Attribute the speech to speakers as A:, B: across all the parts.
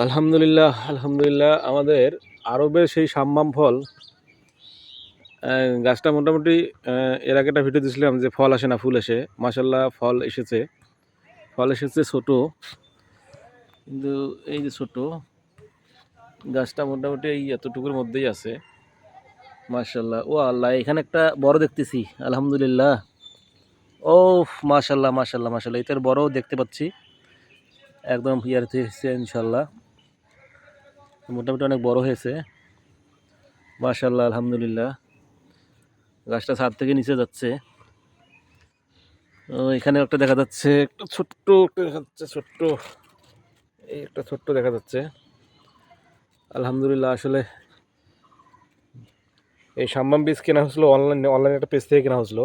A: আলহামদুলিল্লাহ আলহামদুলিল্লাহ আমাদের আরবের সেই সাম্মাম ফল গাছটা মোটামুটি এর আগে একটা ভিডিও দিয়েছিলাম যে ফল আসে না ফুল আসে। মাশাল্লাহ ফল এসেছে ছোট, কিন্তু এই যে ছোট গাছটা মোটামুটি এই এতটুকুর মধ্যেই আছে। মাশাল্লাহ, ও আল্লাহ, এখানে একটা বড় দেখতেছি। আলহামদুলিল্লাহ। ও মাশাল্লাহ মাশাল্লাহ মাশাল্লাহ, এটার বড় দেখতে পাচ্ছি, একদম ইয়ার হচ্ছে ইনশাল্লাহ। মোটামুটি অনেক বড় হয়েছে। মাশাল্লাহ আলহামদুলিল্লাহ। গাছটা ছাদ থেকে নিচে যাচ্ছে। এখানে একটা দেখা যাচ্ছে, একটা ছোট্ট একটা দেখা যাচ্ছে, ছোট্ট এই একটা ছোট্ট দেখা যাচ্ছে। আলহামদুলিল্লাহ। আসলে এই সাম্মাম বীজ কেনা হয়েছিল অনলাইনে একটা পেজ থেকে কেনা হয়েছিল।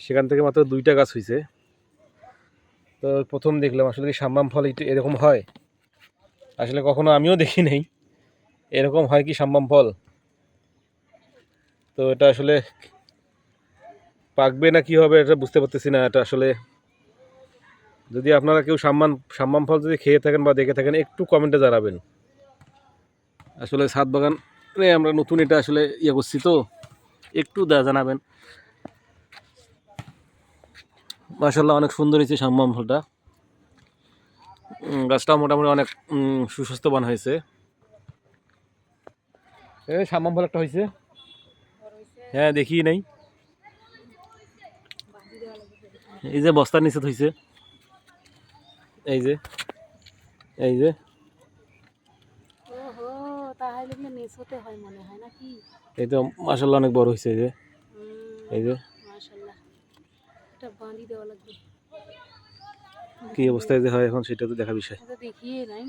A: সেখান থেকে মাত্র 2টা গাছ হয়েছে। তো প্রথম দেখলাম আসলে কি সাম্মাম ফল এরকম হয়। আসলে কখনো আমিও দেখি নাই এরকম হয় কি সাম্মাম ফল। তো এটা আসলে পাকবে না কি হবে এটা বুঝতে পারতেছি না। এটা আসলে যদি আপনারা কেউ সাম্মাম ফল যদি খেয়ে থাকেন বা দেখে থাকেন, একটু কমেন্টে জানাবেন। আসলে ছাদ বাগানে আমরা নতুন এটা আসলে ইয়ে করছি, তো একটু জানাবেন। মাশাল্লাহ, অনেক সুন্দর হয়েছে সাম্মাম ফলটা। গাছটা মোটামুটি অনেক সুস্বাস্থ্যবান হয়েছে। এই সাম্মাম ফল একটা হয়েছে, হ্যাঁ দেখি নাই। এই যে বস্তার নিচে হয়েছে, এই যে এই যে
B: ওহো, তাহলে এগুলো মেসোতে হয় মনে হয় নাকি?
A: এই তো মাশাল্লাহ অনেক বড় হয়েছে। এই যে
B: মাশাআল্লাহ, এটা বাঁধি দেওয়া লাগবে।
A: কি অবস্থায় যে হয় এখন সেটা তো দেখা বিষয়।
B: এটা দেখিয়ে নাই।